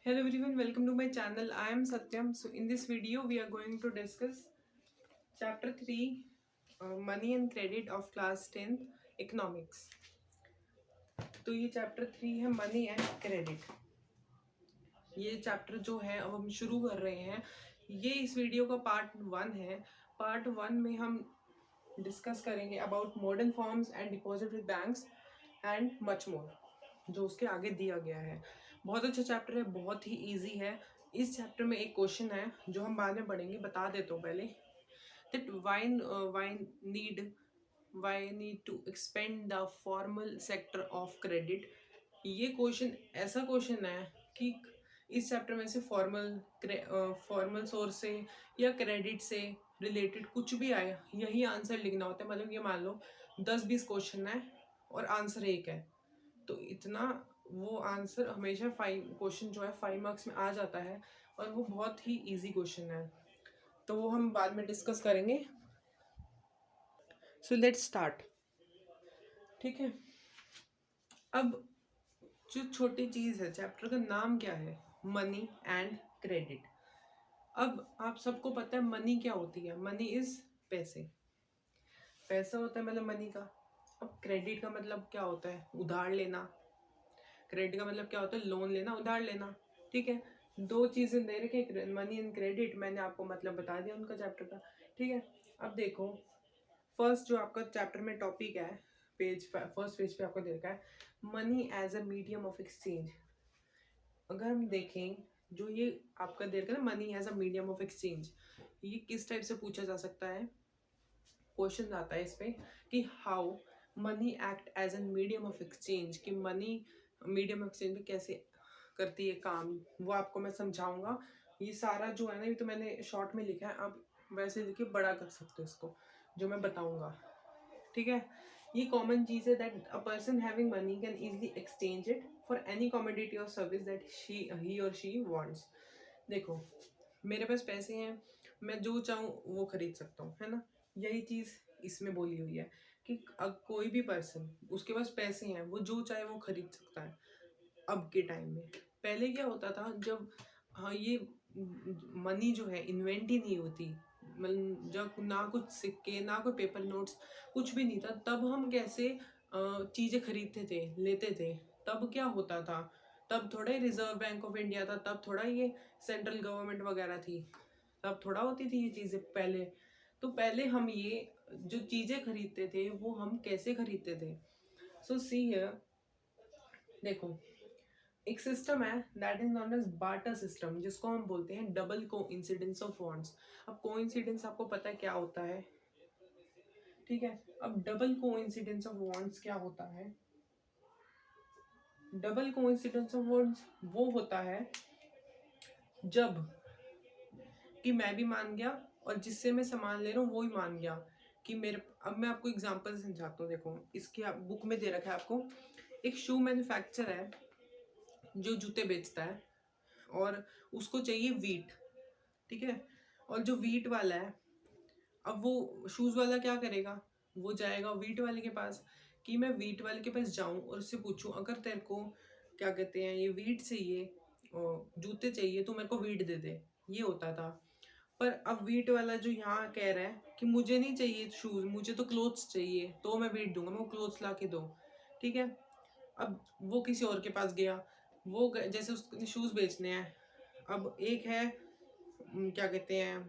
Hello everyone, welcome to my channel. I am Satyam. So in this video we are going to discuss chapter 3 money and credit of class 10th economics. तो ये chapter 3 है money and credit. ये chapter जो है अब हम शुरू कर रहे हैं। ये इस वीडियो का पार्ट 1 है। पार्ट 1 में हम डिस्कस करेंगे about modern forms and depository banks and much more, जो उसके आगे दिया गया है। बहुत अच्छा चैप्टर है, बहुत ही इजी है। इस चैप्टर में एक क्वेश्चन है जो हम बाद में पढ़ेंगे, बता देता हूँ पहले। That why need to expand the formal sector of credit. ये क्वेश्चन ऐसा क्वेश्चन है कि इस चैप्टर में से फॉर्मल सोर्स से या क्रेडिट से रिलेटेड कुछ भी आए, यही आंसर लिखना होता है। मतलब ये मान लो 10-20 क्वेश्चन है और आंसर एक है, तो इतना वो आंसर हमेशा 5 क्वेश्चन जो है 5 मार्क्स में आ जाता है और वो बहुत ही इजी क्वेश्चन है। तो वो हम बाद में डिस्कस करेंगे। So let's start. ठीक है, अब जो छोटी चीज है, चैप्टर का नाम क्या है? Money and credit. अब आप सबको पता है मनी क्या होती है। मनी इज पैसे, पैसा होता है मतलब मनी का। अब क्रेडिट का मतलब क्या होता है? उधार लेना। क्रेडिट का मतलब क्या होता है? लोन लेना, उधार लेना। ठीक है, दो चीजें दे रखे, मनी एंड क्रेडिट। मैंने आपको मतलब बता दिया उनका चैप्टर का। ठीक है, अब देखो फर्स्ट जो आपका चैप्टर में टॉपिक है, फर्स्ट पेज पे आपको दे रखा है money as a medium of exchange. अगर हम देखें जो ये आपका दे रखा है ना, money as a medium of exchange, ये किस टाइप से पूछा जा सकता है? क्वेश्चन आता है इस पे कि how money act as an medium of exchange, कि मनी मीडियम ऑफ एक्सचेंज में कैसे करती है काम, वो आपको मैं समझाऊंगा। ये सारा जो है ना, ये तो मैंने शॉर्ट में लिखा है, आप वैसे लिखे बड़ा कर सकते हो इसको, जो मैं बताऊंगा। ठीक है, ये कॉमन चीज है that a person having money can easily exchange it for any commodity और सर्विस दैट ही और शी वांट्स। देखो, मेरे पास पैसे हैं, मैं जो चाहूँ वो खरीद सकता हूँ, है ना। यही चीज इसमें बोली हुई है कि अब कोई भी पर्सन, उसके पास पैसे हैं, वो जो चाहे वो खरीद सकता है अब के टाइम में। पहले क्या होता था, जब हाँ ये मनी जो है इन्वेंट ही नहीं होती, मतलब जब ना कुछ सिक्के ना कोई पेपर नोट्स, कुछ भी नहीं था, तब हम कैसे चीजें खरीदते थे, लेते थे? तब क्या होता था? तब थोड़ा ही रिजर्व बैंक ऑफ इंडिया था, तब थोड़ा ये सेंट्रल गवर्नमेंट वगैरह थी, तब थोड़ा होती थी ये चीजें पहले। तो पहले हम ये जो चीजें खरीदते थे वो हम कैसे खरीदते थे? सो सी हियर, देखो एक सिस्टम है that is known as barter system, जिसको हम बोलते हैं डबल को इंसिडेंस ऑफ बॉन्ड्स। अब को इंसिडेंस आपको पता है क्या होता है? ठीक है, अब डबल को इंसिडेंस ऑफ बॉन्ड्स क्या होता है? डबल को इंसिडेंस ऑफ बॉन्ड्स वो होता है जब कि मैं भी मान गया और जिससे मैं सामान ले रहा हूँ वो ही मान गया कि मेरे। अब मैं आपको एग्जांपल समझाता हूँ। देखो इसकी बुक में दे रखा है आपको, एक शू मैन्युफैक्चर है जो जूते बेचता है और उसको चाहिए वीट। ठीक है, और जो वीट वाला है, अब वो शूज वाला क्या करेगा? वो जाएगा वीट वाले के पास, कि मैं वीट वाले के पास जाऊं और उससे पूछूं अगर तेरे को क्या कहते हैं ये वीट चाहिए और जूते चाहिए तो मेरे को वीट दे दे। ये होता था। पर अब वीट वाला जो यहाँ कह रहा है कि मुझे नहीं चाहिए शूज, मुझे तो क्लोथ्स चाहिए, तो मैं वीट दूंगा, मैं क्लोथ्स ला के दो। ठीक है, अब वो किसी और के पास गया, जैसे उसने शूज बेचने हैं। अब एक है क्या कहते हैं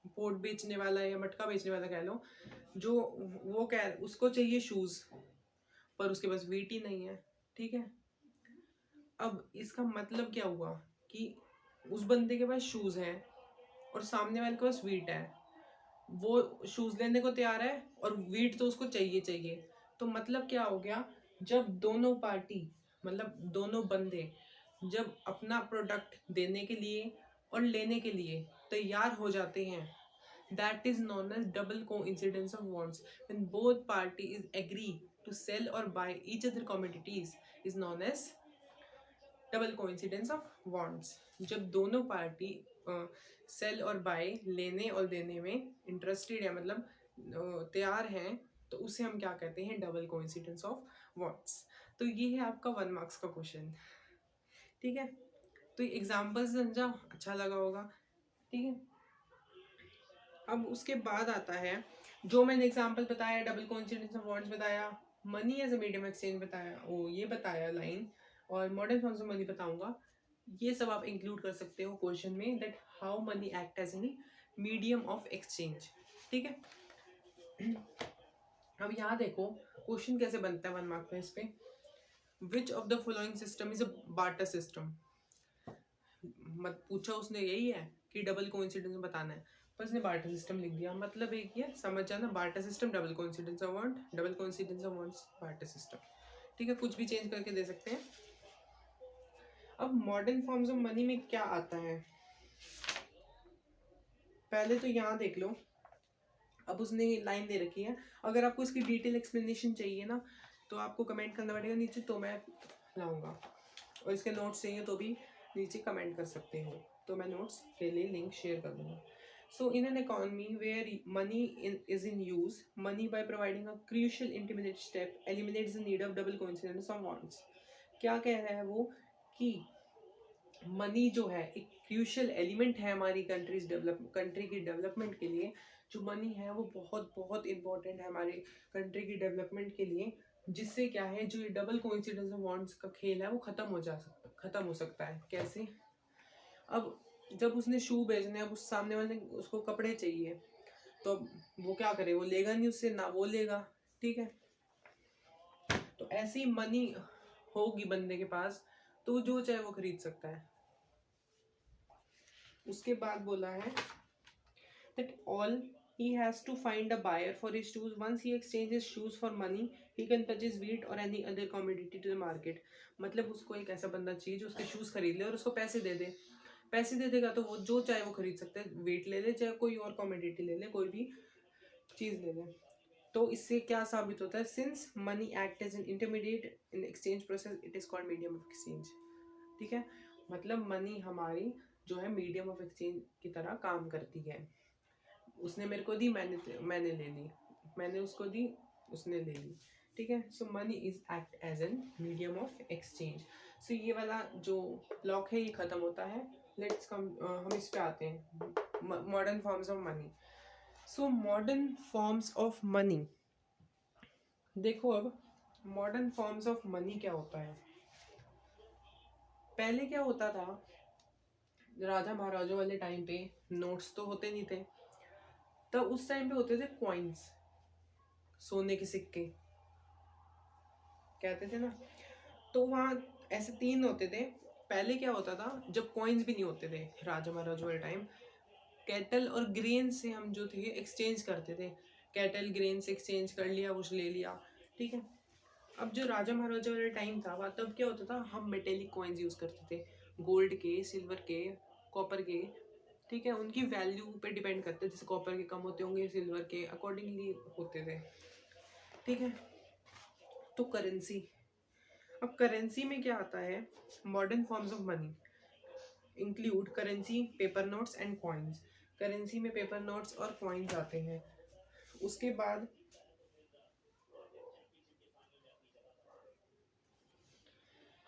पोट बेचने वाला या मटका बेचने वाला कह लो, जो वो कह उसको चाहिए शूज, पर उसके पास वीट ही नहीं है। ठीक है, अब इसका मतलब क्या हुआ कि उस बंदे के पास शूज है और सामने वाले के पास वीट है, वो शूज लेने को तैयार है और वीट तो उसको चाहिए चाहिए। तो मतलब क्या हो गया, जब दोनों पार्टी, मतलब दोनों बंदे जब अपना प्रोडक्ट देने के लिए और लेने के लिए तैयार हो जाते हैं, that is known as double coincidence of wants. When both parties agree to sell or buy each other commodities is known as double coincidence of wants. जब दोनों पार्टी सेल और बाय, लेने और देने में इंटरेस्टेड है, मतलब तैयार हैं, तो उसे हम क्या कहते हैं? Double coincidence of wants. तो ये है आपका 1 मार्क्स का क्वेश्चन। ठीक है, तो एग्जाम्पल से समझा, अच्छा लगा होगा, ठीक है। अब उसके बाद आता है जो मैंने एग्जाम्पल बताया, डबल कोइंसिडेंस ऑफ वर्ड्स बताया, money as a medium exchange बताया, वो ये बताया लाइन, और मॉडर्न फॉर्म्स ऑफ मनी बताऊंगा। ये सब आप इंक्लूड कर सकते हो क्वेश्चन में, that how money act as any medium of exchange, ठीक है। अब यहाँ देखो क्वेश्चन कैसे बनता है 1 मार्क में इस पे। Which of the following system is a barter system. मत पूछा उसने यही है कि डबल कोइंसिडेंस बताना है, पर उसने बार्टर सिस्टम लिख दिया, मतलब एक ही है, समझ जाना, barter system, double coincidence of word, double coincidence of words, barter system, ठीक है। कुछ भी चेंज करके दे सकते हैं। अब मॉडर्न फॉर्म्स ऑफ मनी में क्या आता है, पहले तो यहाँ देख लो। अब उसने लाइन दे रखी है, अगर आपको इसकी डिटेल एक्सप्लेनेशन चाहिए ना तो आपको कमेंट करना पड़ेगा नीचे, तो मैं लाऊंगा, और इसके नोट्स चाहिए तो भी नीचे कमेंट कर सकते हो, तो मैं नोट्स के लिए लिंक शेयर कर दूंगा। So in an economy where money is in use, money by providing a crucial intermediate step eliminates the need of double coincidence of words. क्या कह रहा है वो कि मनी जो है एक क्रूशियल एलिमेंट है हमारी कंट्री की डेवलपमेंट के लिए। जो मनी है वो बहुत बहुत इंपॉर्टेंट है हमारे कंट्री की डेवलपमेंट के लिए, जिससे क्या है जो ये डबल कोइंसिडेंस ऑफ बॉन्ड्स का खेल है वो खत्म हो सकता है। कैसे? अब जब उसने शू बेचने, अब उस सामने वाले उसको कपड़े चाहिए, तो अब वो क्या करे, वो लेगा नहीं उससे, ना वो लेगा, ठीक है। तो ऐसी मनी होगी बंदे के पास तो जो चाहे वो खरीद सकता है। उसके बाद बोला है that all he has to find a buyer for his shoes. Once he exchanges shoes for money, he can purchase wheat or any other commodity to the market. मतलब उसको एक ऐसा बंदा चाहिए जो उसके शूज खरीद ले और उसको पैसे दे दे। पैसे दे देगा तो वो जो चाहे वो खरीद सकता है, वेट ले ले चाहे कोई और कॉमोडिटी ले ले, कोई भी चीज ले ले। तो इससे क्या साबित होता है, since money act as an intermediate in exchange process, it is called medium of exchange, ठीक है। मतलब मनी हमारी जो है मीडियम ऑफ एक्सचेंज की तरह काम करती है। उसने मेरे को दी, मैंने ले ली, मैंने उसको दी, उसने ले ली, ठीक है। So money is act as an medium of exchange. So ये वाला जो ब्लॉक है ये खत्म होता है। लेट्स कम, हम इस पे आते हैं, modern forms of money. So modern forms of money, देखो अब मॉडर्न फॉर्म्स ऑफ मनी क्या होता है। पहले क्या होता था, राजा महाराजों वाले टाइम पे नोट्स तो होते नहीं थे, तब उस टाइम पे होते थे कॉइन्स, सोने के सिक्के कहते थे ना। तो वहाँ ऐसे 3 होते थे। पहले क्या होता था, जब कॉइन्स भी नहीं होते थे राजा महाराजा वाले टाइम, कैटल और ग्रेन से हम जो थे एक्सचेंज करते थे। कैटल ग्रेन से एक्सचेंज कर लिया, कुछ ले लिया, ठीक है। अब जो राजा महाराजा वाला टाइम था वह तब क्या होता था, हम मेटेलिक कॉइन्स यूज करते थे, गोल्ड के, सिल्वर के, कॉपर के, ठीक है। उनकी वैल्यू पे डिपेंड करते थे, जैसे कॉपर के कम होते होंगे, सिल्वर के अकॉर्डिंगली होते थे, ठीक है। तो करेंसी, अब करेंसी में क्या आता है, modern forms of money include currency, paper notes and coins. Currency में पेपर नोट्स और कॉइन्स आते हैं। उसके बाद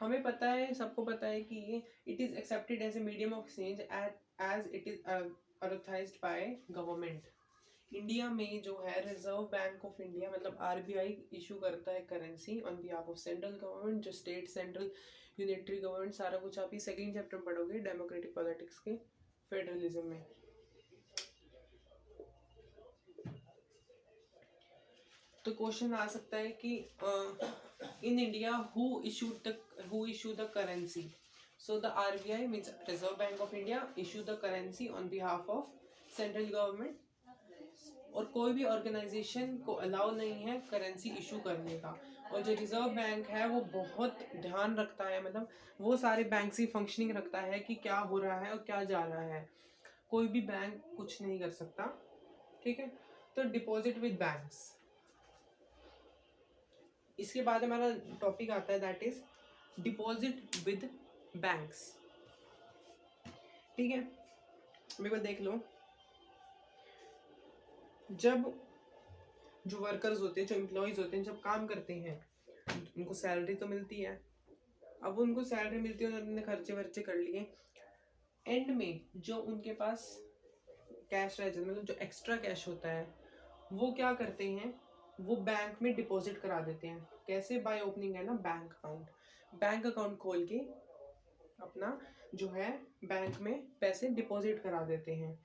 हमें पता है, सबको पता है कि ये it is accepted as a medium of exchange as it is authorized by government. India में जो है रिजर्व बैंक ऑफ इंडिया मतलब आरबीआई इशू करता है currency on behalf of central government. जो स्टेट, सेंट्रल, यूनिटरी गवर्नमेंट, सारा कुछ आप ही सेकेंड चैप्टर में पढ़ोगे डेमोक्रेटिक पॉलिटिक्स के फेडरलिज्म में। तो क्वेश्चन आ सकता है कि in India who issue the currency. So the RBI means reserve Bank of India issue the currency on behalf of central government. और कोई भी ऑर्गेनाइजेशन को अलाउ नहीं है करेंसी इशू करने का। और जो रिजर्व बैंक है वो बहुत ध्यान रखता है, मतलब वो सारे बैंक से फंक्शनिंग रखता है कि क्या हो रहा है और क्या जा रहा है। कोई भी बैंक कुछ नहीं कर सकता, ठीक है। तो डिपॉजिट विद बैंक्स, इसके बाद हमारा टॉपिक आता है that is deposit with banks, ठीक है। मेरे को देख लो, जब जो वर्कर्स होते हैं, जो एम्प्लॉयज होते हैं, जब काम करते हैं उनको सैलरी तो मिलती है, अब उनको सैलरी मिलती है, उन्होंने खर्चे वर्चे कर लिए, एंड में जो उनके पास कैश रह जाता है, मतलब जो एक्स्ट्रा कैश होता है, वो क्या करते हैं, वो बैंक में डिपॉजिट करा देते हैं। कैसे? बाय ओपनिंग है ना बैंक अकाउंट। बैंक अकाउंट खोल के अपना जो है बैंक में पैसे डिपॉजिट करा देते हैं,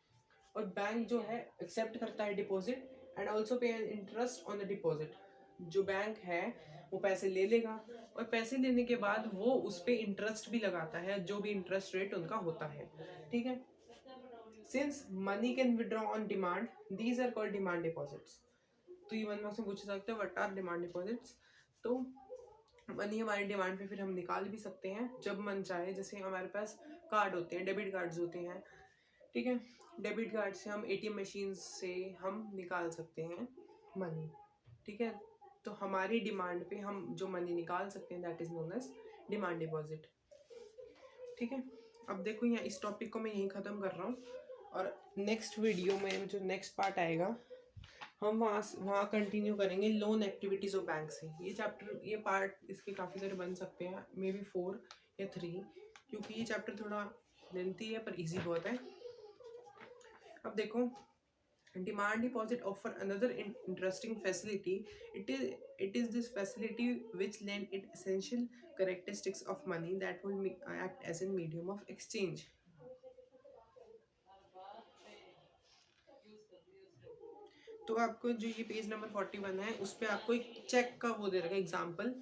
और बैंक जो है एक्सेप्ट करता है डिपॉजिट एंड ऑल्सो पे इंटरेस्ट ऑन द डिपॉजिट। जो बैंक है वो पैसे ले लेगा, और पैसे लेने के बाद वो उस पर इंटरेस्ट भी लगाता है, जो भी इंटरेस्ट रेट उनका होता है। ठीक है। Since money can withdraw on demand, these are called demand deposits. तो ये 1 मार्क्स में पूछ सकते हैं व्हाट आर डिमांड डिपॉजिट्स। तो मनी हमारी डिमांड पे फिर हम निकाल भी सकते हैं जब मन चाहे। जैसे हमारे पास कार्ड होते हैं, डेबिट कार्ड्स होते हैं, ठीक है। डेबिट कार्ड से हम एटीएम मशीन से हम निकाल सकते हैं मनी, ठीक है। तो हमारी डिमांड पे हम जो मनी निकाल सकते हैं that is known as demand deposit, ठीक है। अब देखो यहाँ इस टॉपिक को मैं यहीं ख़त्म कर रहा हूँ, और नेक्स्ट वीडियो में जो नेक्स्ट पार्ट आएगा हम वहाँ कंटिन्यू करेंगे लोन एक्टिविटीज़ ऑफ बैंक से। ये चैप्टर, ये पार्ट इसके काफ़ी सारे बन सकते हैं, मे बी 4 या 3, क्योंकि ये चैप्टर थोड़ा लेंथी है पर इजी बहुत है। अब देखो, demand deposit offer another interesting facility. It is this facility which lend it essential characteristics of money that will act as a medium of exchange. तो आपको जो ये पेज नंबर 41 है उस पर आपको एक चेक का वो दे रखा है एग्जाम्पल।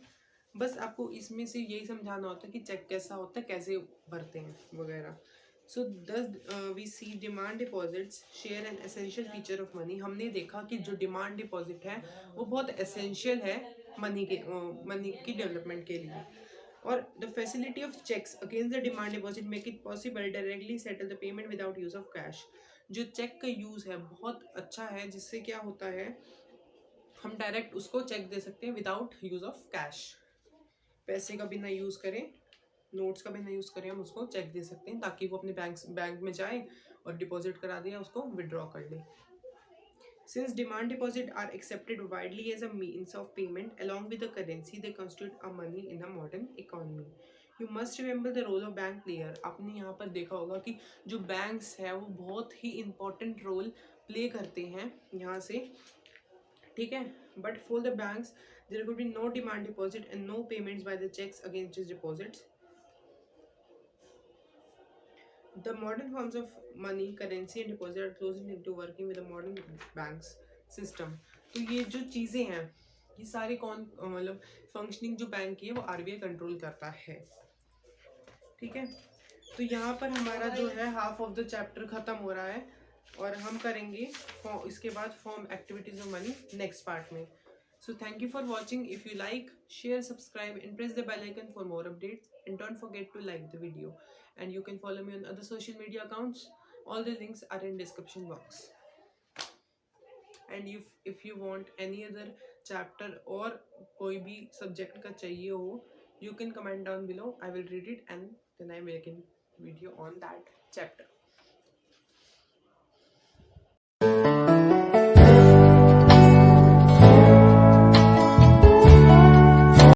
बस आपको इसमें से यही समझाना होता है कि चेक कैसा होता है, कैसे भरते हैं वगैरह। So thus we see demand deposits share an essential feature of money. हमने देखा कि जो डिमांड डिपॉजिट है वो बहुत एसेंशियल है मनी की डेवलपमेंट के लिए। और the facility of cheques against the demand deposit make it possible directly settle the payment without use of cash. जो चेक का यूज़ है बहुत अच्छा है, जिससे क्या होता है हम डायरेक्ट उसको चेक दे सकते हैं विदाउट यूज़ ऑफ कैश। पैसे का बिना यूज़ करें, नोट्स का बिना यूज़ करें, हम उसको चेक दे सकते हैं ताकि वो अपने बैंक में जाए और डिपॉजिट करा दिया उसको विड्रॉ कर ले। Since demand deposit are accepted widely as a means of payment along with the currency, they constitute a money in the modern economy. You must remember the role of bank player. आपने यहाँ पर देखा होगा कि जो banks है वो बहुत ही important रोल प्ले करते हैं यहाँ से, ठीक है। But for the banks there could be no demand deposit and no payments by the checks against these deposits. The modern forms of money, currency and deposit are closely linked to working with the modern banks system. तो ये जो चीज़ें हैं ये सारे कौन मतलब functioning जो बैंक की है वो आरबीआई कंट्रोल करता है, ठीक है। तो यहाँ पर हमारा जो है हाफ ऑफ द चैप्टर खत्म हो रहा है, और हम करेंगे इसके बाद form activities of money next part में। So thank you for watching. If you like, share, subscribe and press the bell icon for more updates, and don't forget to like the video, and you can follow me on other social media accounts. All the links are in description box. And if you want any other chapter or कोई भी subject का चाहिए हो, you can comment down below. I will read it and then I make a video on that chapter.